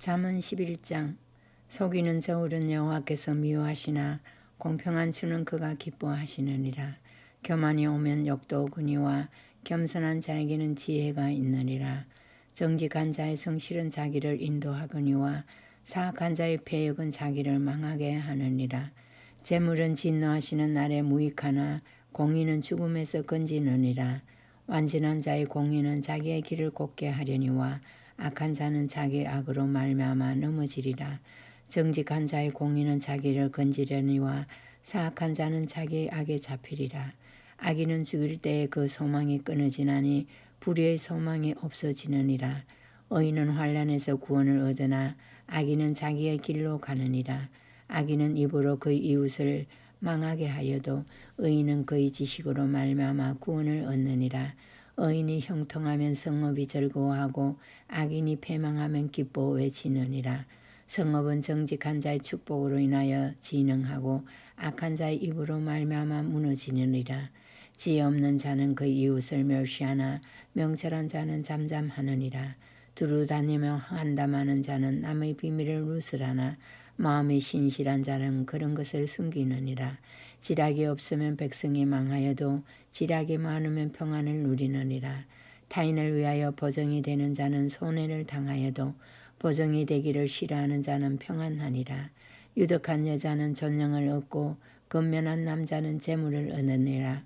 잠언 11장. 속이는 저울은 여호와께서 미워하시나 공평한 수는 그가 기뻐하시느니라. 교만이 오면 욕도 오거니와 겸손한 자에게는 지혜가 있느니라. 정직한 자의 성실은 자기를 인도하거니와 사악한 자의 패역은 자기를 망하게 하느니라. 재물은 진노하시는 날에 무익하나 공의는 죽음에서 건지느니라. 완전한 자의 공의는 자기의 길을 곱게 하려니와 악한 자는 자기 악으로 말미암아 넘어지리라. 정직한 자의 공의는 자기를 건지려니와 사악한 자는 자기 악에 잡히리라. 악인은 죽을 때에 그 소망이 끊어지나니 불의의 소망이 없어지느니라. 의인은 환난에서 구원을 얻으나 악인은 자기의 길로 가느니라. 악인은 입으로 그의 이웃을 망하게 하여도 의인은 그의 지식으로 말미암아 구원을 얻느니라. 의인이 형통하면 성읍이 즐거워하고 악인이 패망하면 기뻐 외치느니라. 성읍은 정직한 자의 축복으로 인하여 진흥하고 악한 자의 입으로 말미암아 무너지느니라. 지혜 없는 자는 그의 이웃을 멸시하나 명철한 자는 잠잠하느니라. 두루 다니며 한담하는 자는 남의 비밀을 누설하나 마음이 신실한 자는 그런 것을 숨기느니라. 지략이 없으면 백성이 망하여도 지략이 많으면 평안을 누리느니라. 타인을 위하여 보정이 되는 자는 손해를 당하여도 보정이 되기를 싫어하는 자는 평안하니라. 유덕한 여자는 존영을 얻고 건면한 남자는 재물을 얻느니라.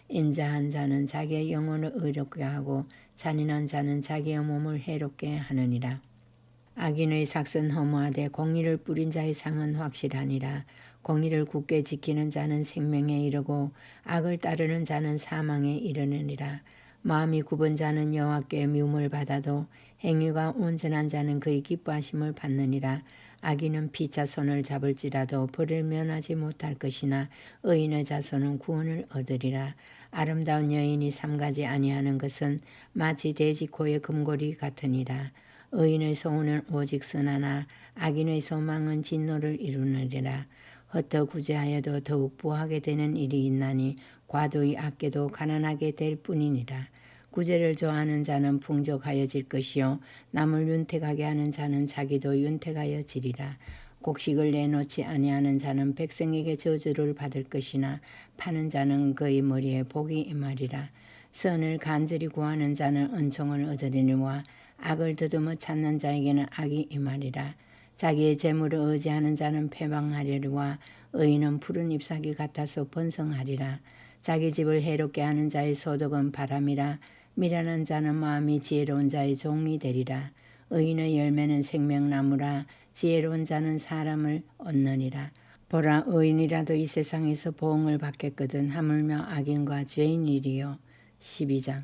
인자한 자는 자기의 영혼을 의롭게 하고 잔인한 자는 자기의 몸을 해롭게 하느니라. 악인의 삭은 허무하되 공의를 뿌린 자의 상은 확실하니라. 공의를 굳게 지키는 자는 생명에 이르고 악을 따르는 자는 사망에 이르느니라. 마음이 굽은 자는 여호와께 미움을 받아도 행위가 온전한 자는 그의 기뻐하심을 받느니라. 악인은 피차 손을 잡을지라도 벌을 면하지 못할 것이나 의인의 자손은 구원을 얻으리라. 아름다운 여인이 삼가지 아니하는 것은 마치 돼지코의 금고리 같으니라. 의인의 소원은 오직 선하나 악인의 소망은 진노를 이루느니라. 헛되구제하여도 더욱 부하게 되는 일이 있나니 과도히 아껴도 가난하게 될 뿐이니라. 구제를 좋아하는 자는 풍족하여질 것이요 남을 윤택하게 하는 자는 자기도 윤택하여지리라. 곡식을 내놓지 아니하는 자는 백성에게 저주를 받을 것이나 파는 자는 그의 머리에 복이 임하리라. 선을 간절히 구하는 자는 은총을 얻으리니와 악을 더듬어 찾는 자에게는 악이 임하리라. 자기의 재물을 의지하는 자는 패방하려니와 의인은 푸른 잎사귀 같아서 번성하리라. 자기 집을 해롭게 하는 자의 소득은 바람이라. 미련한 자는 마음이 지혜로운 자의 종이 되리라. 의인의 열매는 생명나무라. 지혜로운 자는 사람을 얻느니라. 보라, 의인이라도 이 세상에서 보응을 받겠거든 하물며 악인과 죄인이리요. 12장.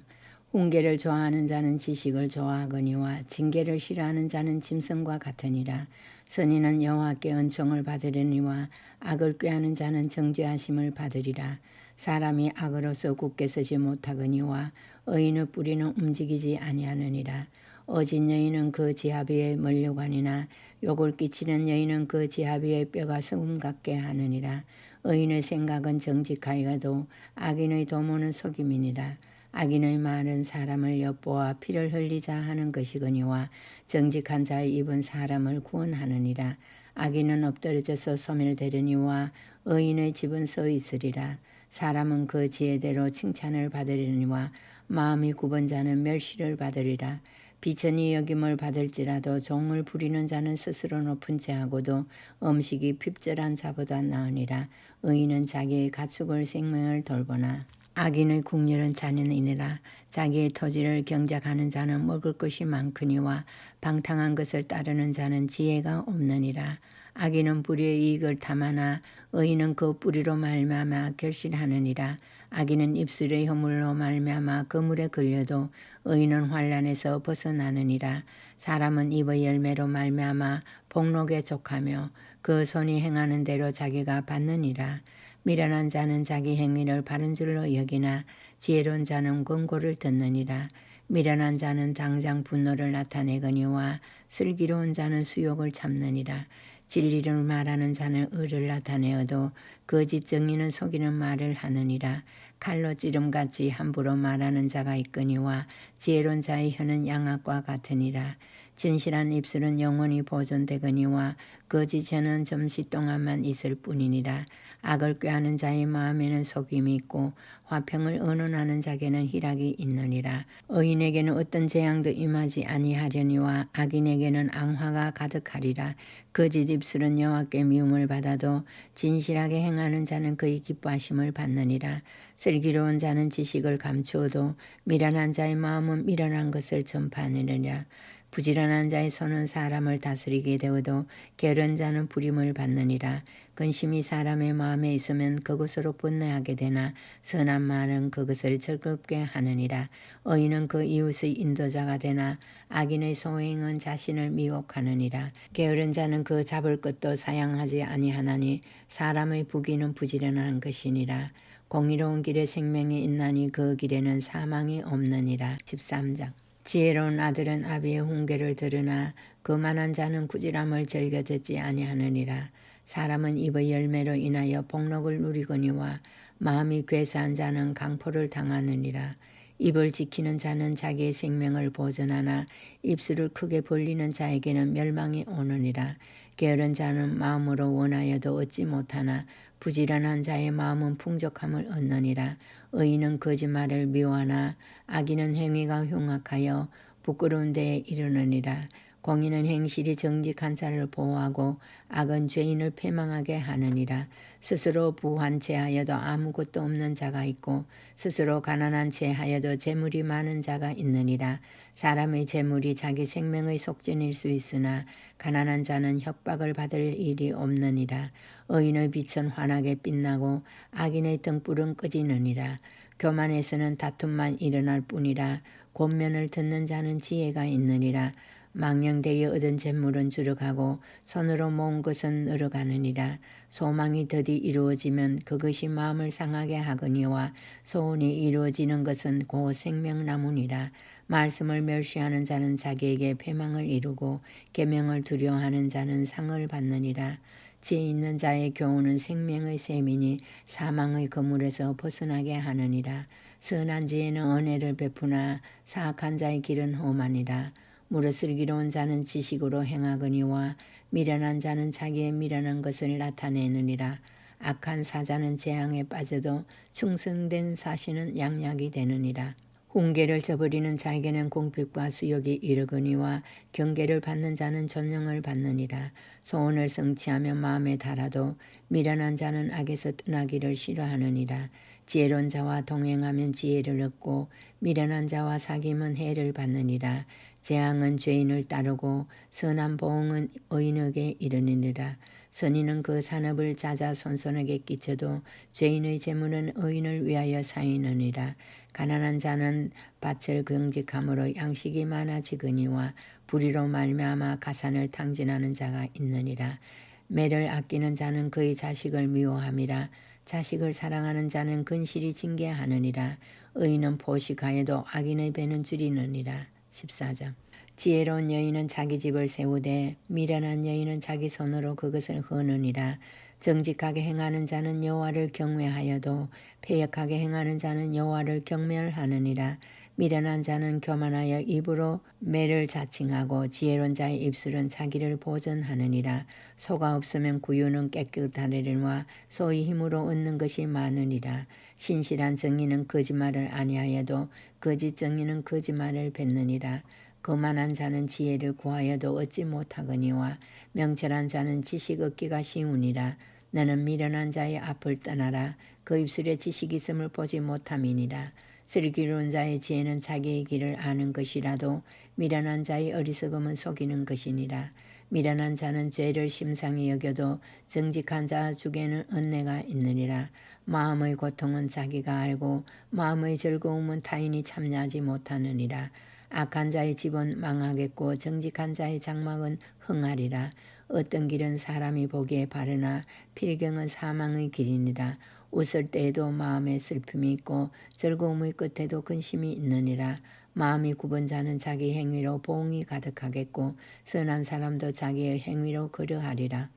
훈계를 좋아하는 자는 지식을 좋아하거니와 징계를 싫어하는 자는 짐승과 같으니라. 선인은 여호와께 은총을 받으려니와 악을 꾀하는 자는 정죄하심을 받으리라. 사람이 악으로서 굳게 서지 못하거니와 의인의 뿌리는 움직이지 아니하느니라. 어진 여인은 그 지하 위에 멀려가니나 욕을 끼치는 여인은 그 지하 위에 뼈가 소금 같게 하느니라. 의인의 생각은 정직하여도 악인의 도모는 속임이니라. 악인의 말은 사람을 엿보아 피를 흘리자 하는 것이거니와 정직한 자의 입은 사람을 구원하느니라. 악인은 엎드러져서 소멸되려니와 의인의 집은 서 있으리라. 사람은 그 지혜대로 칭찬을 받으려니와 마음이 굽은 자는 멸시를 받으리라. 비천히 여김을 받을지라도 종을 부리는 자는 스스로 높은 채하고도 음식이 핍절한 자보다 나으니라. 의인은 자기의 가축을 생명을 돌보나 악인의 국률은 잔인이니라. 자기의 토지를 경작하는 자는 먹을 것이 많거니와 방탕한 것을 따르는 자는 지혜가 없느니라. 악인은 뿌리의 이익을 탐하나 의인은 그 뿌리로 말미암아 결실하느니라. 악인은 입술의 허물로 말미암아 그물에 걸려도 의인은 환난에서 벗어나느니라. 사람은 입의 열매로 말미암아 복록에 족하며 그 손이 행하는 대로 자기가 받느니라. 미련한 자는 자기 행위를 바른 줄로 여기나 지혜로운 자는 권고를 듣느니라. 미련한 자는 당장 분노를 나타내거니와 슬기로운 자는 수욕을 참느니라. 진리를 말하는 자는 의를 나타내어도 거짓 정의는 속이는 말을 하느니라. 칼로 찌름같이 함부로 말하는 자가 있거니와 지혜로운 자의 혀는 양압과 같으니라. 진실한 입술은 영원히 보존되거니와 거짓 전은 잠시 동안만 있을 뿐이니라. 악을 꾀하는 자의 마음에는 속임이 있고 화평을 언언하는 자에게는 희락이 있느니라. 의인에게는 어떤 재앙도 임하지 아니하려니와 악인에게는 앙화가 가득하리라. 거짓 입술은 여호와께 미움을 받아도 진실하게 행하는 자는 그의 기뻐하심을 받느니라. 슬기로운 자는 지식을 감추어도 미련한 자의 마음은 미련한 것을 전파하느니라. 부지런한 자의 손은 사람을 다스리게 되어도 게으른 자는 부림을 받느니라. 근심이 사람의 마음에 있으면 그것으로 분노하게 되나 선한 말은 그것을 즐겁게 하느니라. 의인은 그 이웃의 인도자가 되나 악인의 소행은 자신을 미혹하느니라. 게으른 자는 그 잡을 것도 사양하지 아니하나니 사람의 부귀는 부지런한 것이니라. 공의로운 길에 생명이 있나니 그 길에는 사망이 없느니라. 13장. 지혜로운 아들은 아비의 훈계를 들으나 거만한 자는 꾸지람을 즐겨 듣지 아니하느니라. 사람은 입의 열매로 인하여 복록을 누리거니와 마음이 괴사한 자는 강포를 당하느니라. 입을 지키는 자는 자기의 생명을 보존하나 입술을 크게 벌리는 자에게는 멸망이 오느니라. 게으른 자는 마음으로 원하여도 얻지 못하나 부지런한 자의 마음은 풍족함을 얻느니라. 의인은 거짓말을 미워하나 악인은 행위가 흉악하여 부끄러운 데에 이르느니라. 공의는 행실이 정직한 자를 보호하고 악은 죄인을 패망하게 하느니라. 스스로 부한 채 하여도 아무것도 없는 자가 있고 스스로 가난한 채 하여도 재물이 많은 자가 있느니라. 사람의 재물이 자기 생명의 속전일 수 있으나 가난한 자는 협박을 받을 일이 없느니라. 의인의 빛은 환하게 빛나고 악인의 등불은 꺼지느니라. 교만에서는 다툼만 일어날 뿐이라. 권면을 듣는 자는 지혜가 있느니라. 망령되어 얻은 재물은 주력하고 손으로 모은 것은 늘어가느니라. 소망이 더디 이루어지면 그것이 마음을 상하게 하거니와 소원이 이루어지는 것은 곧 생명나무니라. 말씀을 멸시하는 자는 자기에게 패망을 이루고 계명을 두려워하는 자는 상을 받느니라. 지혜 있는 자의 교훈은 생명의 셈이니 사망의 그물에서 벗어나게 하느니라. 선한 지혜는 은혜를 베푸나 사악한 자의 길은 험하니라. 무릇 슬기로운 자는 지식으로 행하거니와 미련한 자는 자기의 미련한 것을 나타내느니라. 악한 사자는 재앙에 빠져도 충성된 사신은 양약이 되느니라. 훈계를 저버리는 자에게는 공핍과 수욕이 이르거니와 경계를 받는 자는 존영을 받느니라. 소원을 성취하며 마음에 달아도 미련한 자는 악에서 떠나기를 싫어하느니라. 지혜로운 자와 동행하면 지혜를 얻고 미련한 자와 사귐은 해를 받느니라. 재앙은 죄인을 따르고 선한 보응은 의인에게 이르느니라. 선인은 그 산업을 자자손손에게 끼쳐도 죄인의 재물은 의인을 위하여 쌓이느니라. 가난한 자는 밭을 경직함으로 양식이 많아지거니와 불의로 말미암아 가산을 탕진하는 자가 있느니라. 매를 아끼는 자는 그의 자식을 미워함이라. 자식을 사랑하는 자는 근실이 징계하느니라. 의인은 포식하여도 악인의 배는 줄이느니라. 14장. 지혜로운 여인은 자기 집을 세우되 미련한 여인은 자기 손으로 그것을 허느니라. 정직하게 행하는 자는 여호와를 경외하여도 패역하게 행하는 자는 여호와를 경멸하느니라. 미련한 자는 교만하여 입으로 매를 자칭하고 지혜로운 자의 입술은 자기를 보전하느니라. 소가 없으면 구유는 깨끗하리니와 소의 힘으로 얻는 것이 많으니라. 신실한 정의는 거짓말을 아니하여도 거짓 정의는 거짓말을 뱉느니라. 거만한 자는 지혜를 구하여도 얻지 못하거니와 명철한 자는 지식 얻기가 쉬우니라. 너는 미련한 자의 앞을 떠나라. 그 입술에 지식이 있음을 보지 못함이니라. 슬기로운 자의 지혜는 자기의 길을 아는 것이라도 미련한 자의 어리석음은 속이는 것이니라. 미련한 자는 죄를 심상히 여겨도 정직한 자 중에는 은혜가 있느니라. 마음의 고통은 자기가 알고 마음의 즐거움은 타인이 참여하지 못하느니라. 악한 자의 집은 망하겠고 정직한 자의 장막은 흥하리라. 어떤 길은 사람이 보기에 바르나 필경은 사망의 길이니라. 웃을 때에도 마음에 슬픔이 있고 즐거움의 끝에도 근심이 있느니라. 마음이 굽은 자는 자기 행위로 보응이 가득하겠고 선한 사람도 자기의 행위로 그러하리라.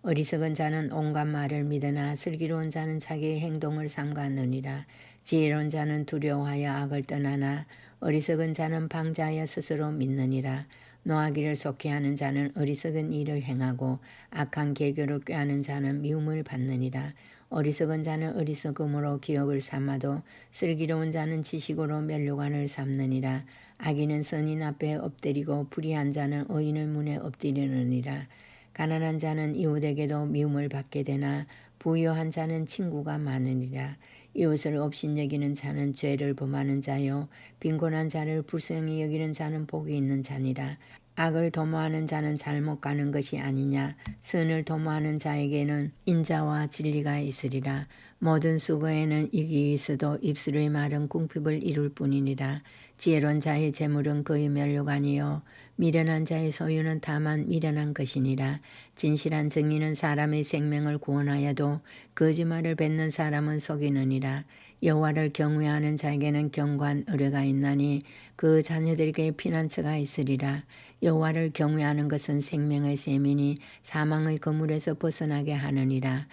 어리석은 자는 온갖 말을 믿으나 슬기로운 자는 자기의 행동을 삼가느니라. 지혜로운 자는 두려워하여 악을 떠나나 어리석은 자는 방자하여 스스로 믿느니라. 노하기를 속히 하는 자는 어리석은 일을 행하고 악한 계교를 꾀하는 자는 미움을 받느니라. 어리석은 자는 어리석음으로 기업을 삼아도 슬기로운 자는 지식으로 면류관을 삼느니라. 악인은 선인 앞에 엎드리고 불의한 자는 의인의 문에 엎드리느니라. 가난한 자는 이웃에게도 미움을 받게 되나 부유한 자는 친구가 많으니라. 이웃을 업신여기는 자는 죄를 범하는 자요 빈곤한 자를 불쌍히 여기는 자는 복이 있는 자니라. 악을 도모하는 자는 잘못 가는 것이 아니냐. 선을 도모하는 자에게는 인자와 진리가 있으리라. 모든 수고에는 이익이 있어도 입술의 말은 궁핍을 이룰 뿐이니라. 지혜로운 자의 재물은 그의 면류관이요 미련한 자의 소유는 다만 미련한 것이니라. 진실한 정의는 사람의 생명을 구원하여도 거짓말을 뱉는 사람은 속이느니라. 여호와를 경외하는 자에게는 견고한 의뢰가 있나니 그 자녀들에게 피난처가 있으리라. 여호와를 경외하는 것은 생명의 셈이니 사망의 그물에서 벗어나게 하느니라.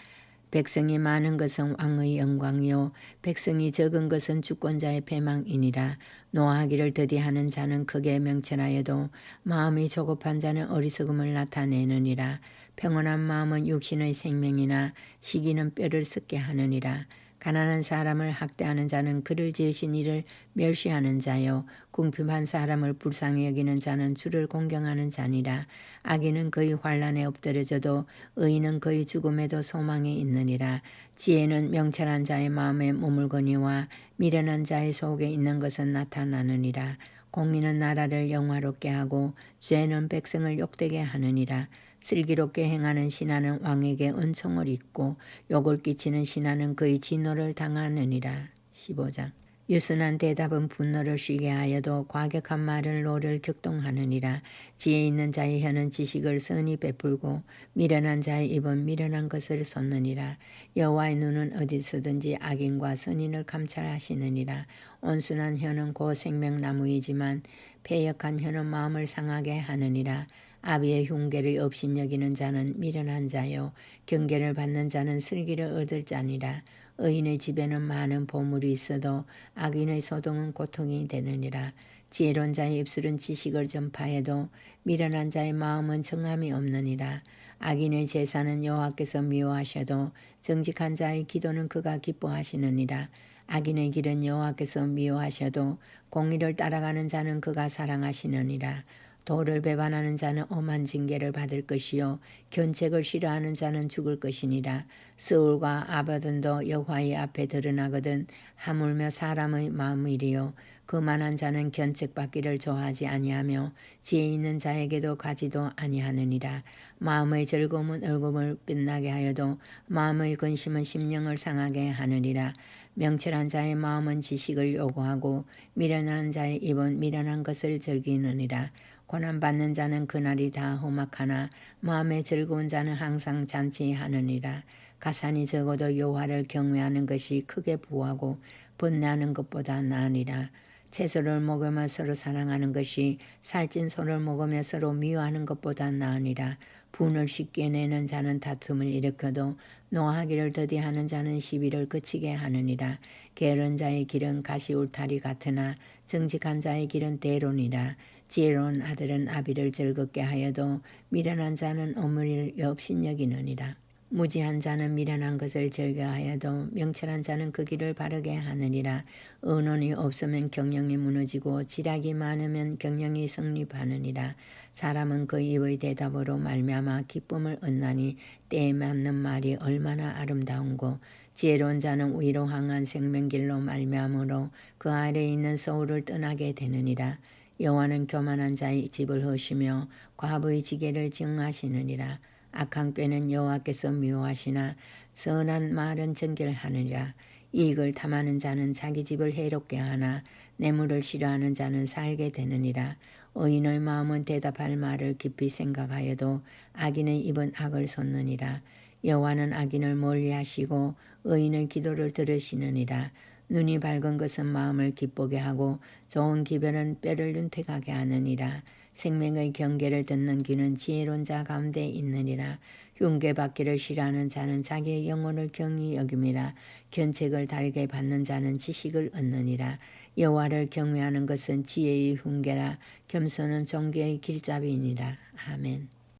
백성이 많은 것은 왕의 영광이요 백성이 적은 것은 주권자의 패망이니라. 노하기를 더디하는 자는 크게 명철하여도 마음이 조급한 자는 어리석음을 나타내느니라. 평온한 마음은 육신의 생명이나 시기는 뼈를 썩게 하느니라. 가난한 사람을 학대하는 자는 그를 지으신 이를 멸시하는 자요 궁핍한 사람을 불쌍히 여기는 자는 주를 공경하는 자니라. 악인은 그의 환난에 엎드려져도 의인은 그의 죽음에도 소망이 있느니라. 지혜는 명철한 자의 마음에 머물거니와 미련한 자의 속에 있는 것은 나타나느니라. 공의는 나라를 영화롭게 하고 죄는 백성을 욕되게 하느니라. 슬기롭게 행하는 신하는 왕에게 은총을 입고 욕을 끼치는 신하는 그의 진노를 당하느니라. 15장. 유순한 대답은 분노를 쉬게 하여도 과격한 말은 노를 격동하느니라. 지혜 있는 자의 혀는 지식을 선히 베풀고 미련한 자의 입은 미련한 것을 쏟느니라. 여호와의 눈은 어디서든지 악인과 선인을 감찰하시느니라. 온순한 혀는 곧 생명나무이지만 패역한 혀는 마음을 상하게 하느니라. 아비의 흉계를 업신여기는 자는 미련한 자요 경계를 받는 자는 슬기를 얻을 자니라. 의인의 집에는 많은 보물이 있어도 악인의 소동은 고통이 되느니라. 지혜로운 자의 입술은 지식을 전파해도 미련한 자의 마음은 정함이 없느니라. 악인의 제사는 여호와께서 미워하셔도 정직한 자의 기도는 그가 기뻐하시느니라. 악인의 길은 여호와께서 미워하셔도 공의를 따라가는 자는 그가 사랑하시느니라. 도를 배반하는 자는 엄한 징계를 받을 것이요 견책을 싫어하는 자는 죽을 것이니라. 스울과 아바든도 여호와의 앞에 드러나거든 하물며 사람의 마음이리요 그만한 자는 견책받기를 좋아하지 아니하며 지혜 있는 자에게도 가지도 아니하느니라. 마음의 즐거움은 얼굴을 빛나게 하여도 마음의 근심은 심령을 상하게 하느니라. 명철한 자의 마음은 지식을 요구하고 미련한 자의 입은 미련한 것을 즐기느니라. 고난받는 자는 그날이 다 험악하나 마음에 즐거운 자는 항상 잔치하느니라. 가산이 적어도 여호와를 경외하는 것이 크게 부하고 번뇌하는 것보다 나으니라. 채소를 먹으며 서로 사랑하는 것이 살찐 소를 먹으며 서로 미워하는 것보다 나으니라. 분을 쉽게 내는 자는 다툼을 일으켜도 노하기를 더디하는 자는 시비를 그치게 하느니라. 게으른 자의 길은 가시울타리 같으나 정직한 자의 길은 대론이라. 지혜로운 아들은 아비를 즐겁게 하여도 미련한 자는 어머니를 업신여기느니라. 무지한 자는 미련한 것을 즐겨하여도 명철한 자는 그 길을 바르게 하느니라. 언언이 없으면 경영이 무너지고 지략이 많으면 경영이 성립하느니라. 사람은 그 입의 대답으로 말미암아 기쁨을 얻나니 때에 맞는 말이 얼마나 아름다운고 지혜로운 자는 위로 향한 생명길로 말미암으로 그 아래에 있는 소울을 떠나게 되느니라. 여호와는 교만한 자의 집을 허시며 과부의 지게를 증하시느니라. 악한 꾀는 여호와께서 미워하시나 선한 말은 정결하느니라. 이익을 탐하는 자는 자기 집을 해롭게 하나 뇌물을 싫어하는 자는 살게 되느니라. 의인의 마음은 대답할 말을 깊이 생각하여도 악인의 입은 악을 솟느니라. 여호와는 악인을 멀리하시고 의인의 기도를 들으시느니라. 눈이 밝은 것은 마음을 기쁘게 하고 좋은 기별은 뼈를 윤택하게 하느니라. 생명의 경계를 듣는 귀는 지혜로운 자 가운데 있느니라. 흉계받기를 싫어하는 자는 자기의 영혼을 경히 여김이라. 견책을 달게 받는 자는 지식을 얻느니라. 여호와를 경외하는 것은 지혜의 흉계라. 겸손은 존귀의 길잡이니라. 아멘.